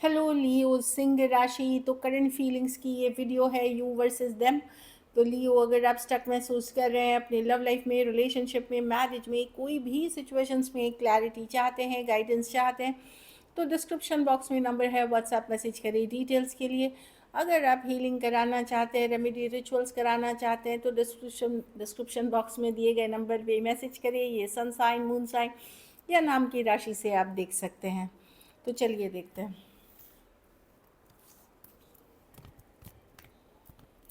Hello लियो सिंह राशि। तो current feelings की ये वीडियो है, यू वर्सेस देम। तो लियो, अगर आप स्टक महसूस कर रहे हैं अपने लव लाइफ में, रिलेशनशिप में, मैरिज में, कोई भी सिचुएशंस में क्लैरिटी चाहते हैं, गाइडेंस चाहते हैं, तो डिस्क्रिप्शन बॉक्स में नंबर है, व्हाट्सएप मैसेज करिए डिटेल्स के लिए। अगर आप हीलिंग कराना चाहते हैं, रेमेडी रिचुअल्स कराना चाहते हैं, तो डिस्क्रिप्शन बॉक्स में दिए गए नंबर पे मैसेज करिए। ये सन साइन, मून साइन या नाम की राशि से आप देख सकते हैं। तो चलिए देखते हैं।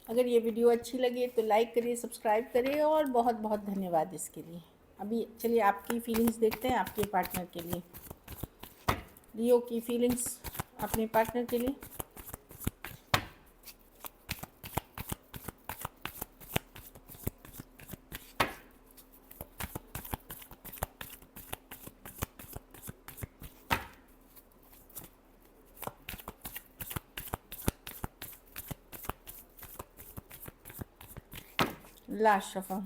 अगर ये वीडियो अच्छी लगे तो लाइक करिए, सब्सक्राइब करिए, और बहुत बहुत धन्यवाद इसके लिए। अभी चलिए आपकी फीलिंग्स देखते हैं आपके पार्टनर के लिए। लियो की फीलिंग्स अपने पार्टनर के लिए। Last shuffle.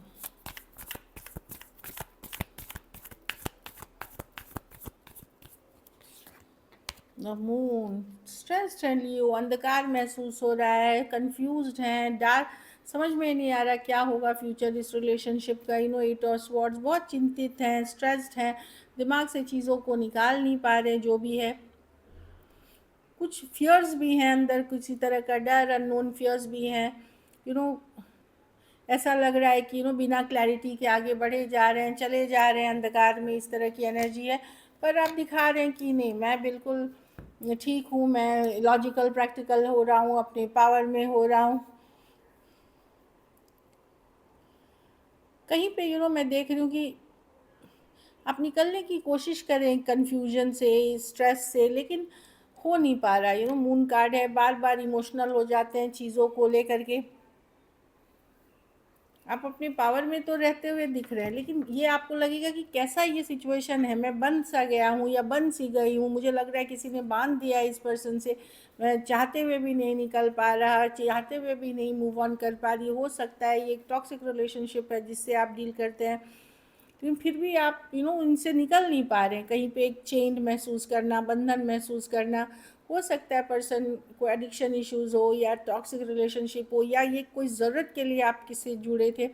The moon. Stressed है लियो, अंधकार महसूस हो रहा है, कंफ्यूज्ड हैं, डार्क, समझ में नहीं आ रहा क्या होगा फ्यूचर इस रिलेशनशिप का। एट ऑफ स्वॉर्ड्स, बहुत चिंतित हैं, स्ट्रेस्ड हैं, दिमाग से चीज़ों को निकाल नहीं पा रहे जो भी है। कुछ फियर्स भी हैं अंदर, किसी तरह का डर, अननोन फियर्स भी हैं। यू नो ऐसा लग रहा है कि बिना क्लैरिटी के आगे बढ़े जा रहे हैं, चले जा रहे हैं अंधकार में, इस तरह की एनर्जी है। पर आप दिखा रहे हैं कि नहीं, मैं बिल्कुल ठीक हूँ, मैं लॉजिकल प्रैक्टिकल हो रहा हूँ, अपने पावर में हो रहा हूँ। कहीं पे मैं देख रही हूँ कि आप निकलने की कोशिश करें कन्फ्यूजन से, स्ट्रेस से, लेकिन हो नहीं पा रहा। मून कार्ड है, बार बार इमोशनल हो जाते हैं चीज़ों को लेकर के। आप अपने पावर में तो रहते हुए दिख रहे हैं, लेकिन ये आपको लगेगा कि कैसा ये सिचुएशन है, मैं बंध सा गया हूँ या बंध सी गई हूँ, मुझे लग रहा है किसी ने बांध दिया है इस पर्सन से, मैं चाहते हुए भी नहीं निकल पा रहा, चाहते हुए भी नहीं मूव ऑन कर पा रही। हो सकता है ये एक टॉक्सिक रिलेशनशिप है जिससे आप डील करते हैं, लेकिन फिर भी आप इनसे निकल नहीं पा रहे हैं। कहीं पे एक चेंज महसूस करना, बंधन महसूस करना। हो सकता है पर्सन को एडिक्शन इश्यूज़ हो, या टॉक्सिक रिलेशनशिप हो, या ये कोई ज़रूरत के लिए आप किससे जुड़े थे,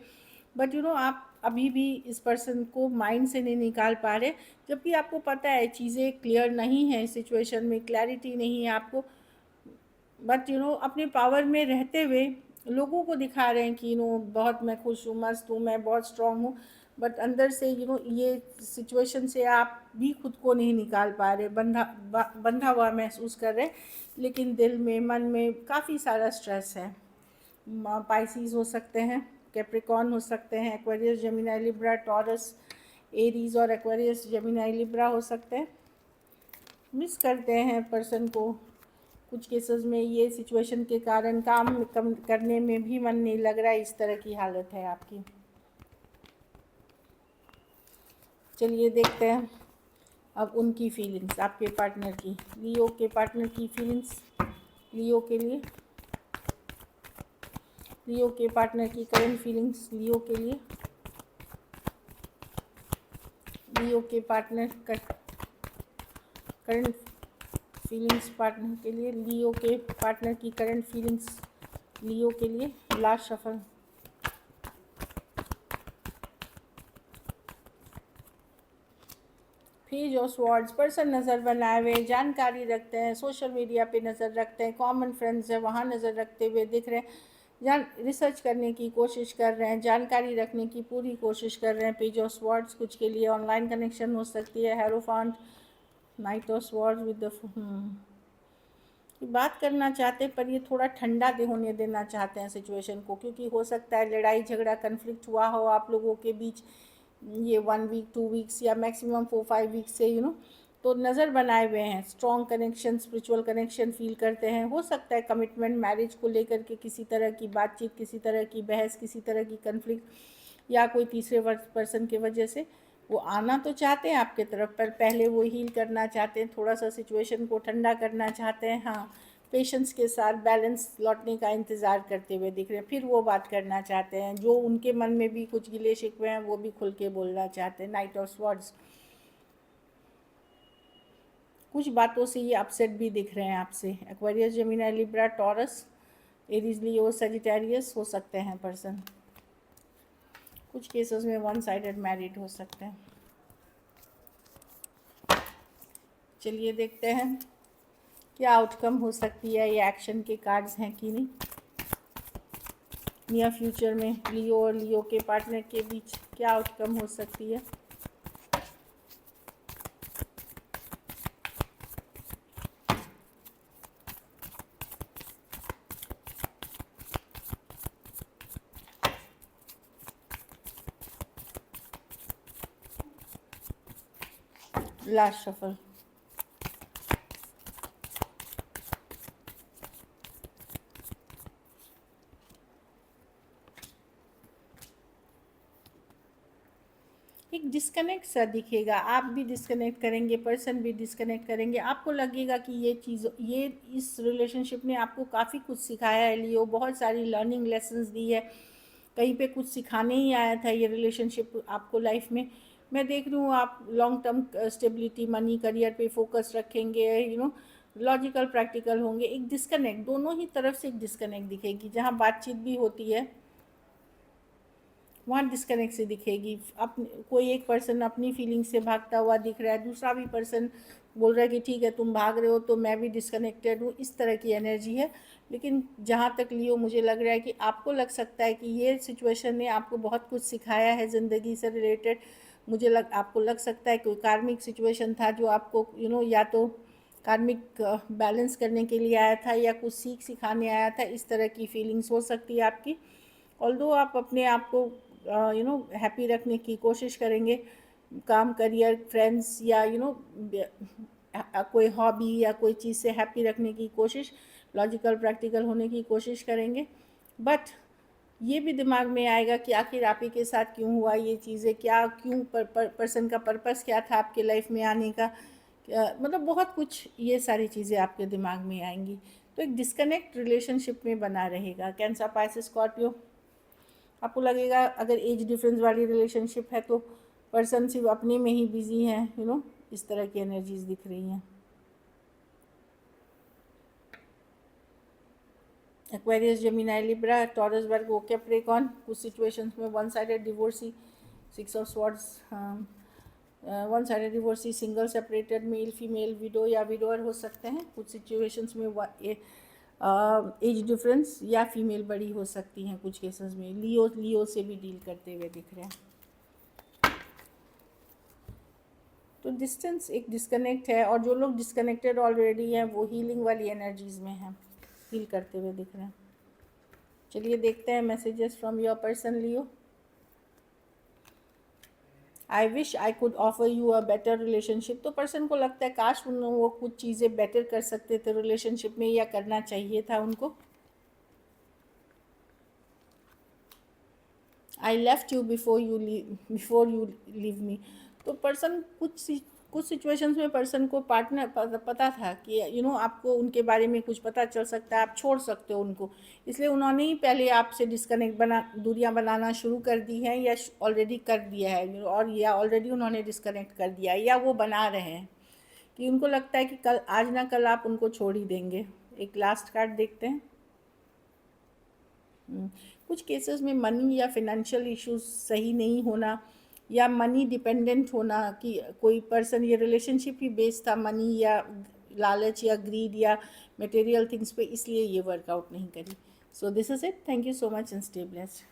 बट आप अभी भी इस पर्सन को माइंड से नहीं निकाल पा रहे, जबकि आपको पता है चीज़ें क्लियर नहीं है, सिचुएशन में क्लैरिटी नहीं है आपको। बट अपने पावर में रहते हुए लोगों को दिखा रहे हैं कि बहुत मैं खुश हूँ, मस्त हूँ, मैं बहुत स्ट्रांग हूँ। बट अंदर से ये सिचुएशन से आप भी खुद को नहीं निकाल पा रहे, बंधा हुआ महसूस कर रहे हैं, लेकिन दिल में, मन में काफ़ी सारा स्ट्रेस है। पाइसिस हो सकते हैं, कैप्रिकॉर्न हो सकते हैं, Aquarius, Gemini, Libra, Taurus, Aries और एक्वेरियस, जेमिनी, लिब्रा हो सकते हैं। मिस करते हैं पर्सन को। कुछ केसेस में ये सिचुएशन के कारण काम कम करने में भी मन नहीं लग रहा है, इस तरह की हालत है आपकी। चलिए देखते हैं अब उनकी फीलिंग्स, आपके पार्टनर की, लियो के पार्टनर की फीलिंग्स लियो के लिए। लियो के पार्टनर की करंट फीलिंग्स लियो के लिए। लियो के पार्टनर करंट फीलिंग्स पार्टनर के लिए। लियो के पार्टनर की करंट फीलिंग्स लियो के लिए। Last shuffle. Page of swords. Person नज़र बनाए हुए, जानकारी रखते हैं, सोशल मीडिया पे नज़र रखते हैं, कॉमन फ्रेंड्स है वहाँ नज़र रखते हुए दिख रहे हैं, रिसर्च करने की कोशिश कर रहे हैं, जानकारी रखने की पूरी कोशिश कर रहे हैं। पेज ऑफ स्वॉर्ड्स कुछ के लिए ऑनलाइन कनेक्शन हो सकती है। Hierophant, knight of swords with the बात करना चाहते हैं, पर ये थोड़ा ठंडा होने देना चाहते हैं सिचुएशन को, क्योंकि हो सकता है लड़ाई झगड़ा कन्फ्लिक्ट हुआ हो आप लोगों के बीच ये 1 वीक 2 वीक्स या मैक्सिमम 4-5 वीक्स से तो नज़र बनाए हुए हैं। Strong connection, spiritual connection feel करते हैं। हो सकता है कमिटमेंट, मैरिज को लेकर के किसी तरह की बातचीत, किसी तरह की बहस, किसी तरह की कन्फ्लिक्ट, या कोई तीसरे पर्सन की वजह से वो आना तो चाहते हैं आपके तरफ, पर पहले वो हील करना चाहते हैं, थोड़ा सा सिचुएशन को ठंडा करना चाहते हैं। हाँ, पेशेंस के साथ बैलेंस लौटने का इंतज़ार करते हुए दिख रहे हैं। फिर वो बात करना चाहते हैं, जो उनके मन में भी कुछ गिले शिकवे हैं वो भी खुल के बोलना चाहते हैं। Night of swords. कुछ बातों से ये अपसेट भी दिख रहे हैं आपसे। Aquarius, Gemini, Libra, Taurus, Aries, Leo, Sagittarius हो सकते हैं पर्सन। कुछ केसेस में वन साइडेड मैरिड हो सकते हैं। चलिए देखते हैं क्या आउटकम हो सकती है, ये एक्शन के कार्ड्स हैं कि नहीं। नियर फ्यूचर में लियो और लियो के पार्टनर के बीच क्या आउटकम हो सकती है। Last shuffle. एक डिस्कनेक्ट सा दिखेगा, आप भी डिस्कनेक्ट करेंगे, पर्सन भी डिस्कनेक्ट करेंगे। आपको लगेगा कि ये चीज़, ये इस रिलेशनशिप ने आपको काफ़ी कुछ सिखाया है लियो, बहुत सारी लर्निंग लेसन्स दी है, कहीं पे कुछ सिखाने ही आया था ये रिलेशनशिप आपको लाइफ में। मैं देख रही हूँ आप long term stability, money, career पे फोकस रखेंगे, लॉजिकल प्रैक्टिकल होंगे। एक डिस्कनेक्ट, दोनों ही तरफ से एक डिस्कनेक्ट दिखेगी। जहाँ बातचीत भी होती है वहाँ डिस्कनेक्ट से दिखेगी। कोई एक पर्सन अपनी फीलिंग से भागता हुआ दिख रहा है, दूसरा भी पर्सन बोल रहा है कि ठीक है तुम भाग रहे हो तो मैं भी डिस्कनेक्टेड हूँ, इस तरह की एनर्जी है। लेकिन जहाँ तक लियो, मुझे लग रहा है कि आपको लग सकता है कि ये सिचुएशन ने आपको बहुत कुछ सिखाया है ज़िंदगी से रिलेटेड। आपको लग सकता है कोई कार्मिक सिचुएशन था जो आपको या तो कार्मिक बैलेंस करने के लिए आया था या कुछ सीख सिखाने आया था, इस तरह की फीलिंग्स हो सकती है आपकी। ऑल्दो आप अपने आप को हैप्पी रखने की कोशिश करेंगे, काम, करियर, फ्रेंड्स या कोई हॉबी या कोई चीज़ से हैप्पी रखने की कोशिश, लॉजिकल प्रैक्टिकल होने की कोशिश करेंगे। बट ये भी दिमाग में आएगा कि आखिर आप ही के साथ क्यों हुआ ये चीज़ें, क्या क्यों पर्सन का पर्पस क्या था आपके लाइफ में आने का, मतलब बहुत कुछ ये सारी चीज़ें आपके दिमाग में आएंगी। तो एक डिस्कनेक्ट रिलेशनशिप में बना रहेगा। कैंसर, पाइसेस, स्कॉर्पियो, आपको लगेगा अगर एज डिफरेंस वाली रिलेशनशिप है तो पर्सन सिर्फ अपने में ही बिजी हैं, इस तरह की एनर्जीज दिख रही हैं। Aquarius, Gemini, Libra, Taurus, Virgo, Capricorn, कुछ सिचुएशंस में one sided divorcee, 6 of swords, one sided divorcee, single, separated, male, female, widow या विडोअर हो सकते हैं। कुछ सिचुएशंस में एज डिफरेंस या फीमेल बड़ी हो सकती हैं। कुछ केसेस में लियो से भी डील करते हुए दिख रहे हैं। तो डिस्टेंस एक डिस्कनेक्ट है, और जो लोग डिस्कनेक्टेड ऑलरेडी हैं वो हीलिंग वाली एनर्जीज में हैं, हील करते हुए दिख रहे हैं। चलिए देखते हैं messages from your person Leo. I wish I could offer you a better relationship. तो पर्सन को लगता है काश वो कुछ चीज़ें बेटर कर सकते थे रिलेशनशिप में, या करना चाहिए था उनको। I left you before you leave me. तो पर्सन कुछ सिचुएशंस में पर्सन को पार्टनर पता था कि आपको उनके बारे में कुछ पता चल सकता है, आप छोड़ सकते हो उनको, इसलिए उन्होंने ही पहले आपसे डिस्कनेक्ट दूरियां बनाना शुरू कर दी हैं, या ऑलरेडी कर दिया है, और या ऑलरेडी उन्होंने डिस्कनेक्ट कर दिया है, या वो बना रहे हैं कि उनको लगता है कि कल आज ना कल आप उनको छोड़ ही देंगे। एक लास्ट कार्ड देखते हैं। कुछ केसेस में मनी या फिनेंशियल इश्यूज सही नहीं होना, या मनी डिपेंडेंट होना, कि कोई पर्सन, ये रिलेशनशिप ही बेस्ड था मनी या लालच या ग्रीड या मटेरियल थिंग्स पे, इसलिए ये वर्कआउट नहीं करी। So this is it. Thank you so much and stay blessed.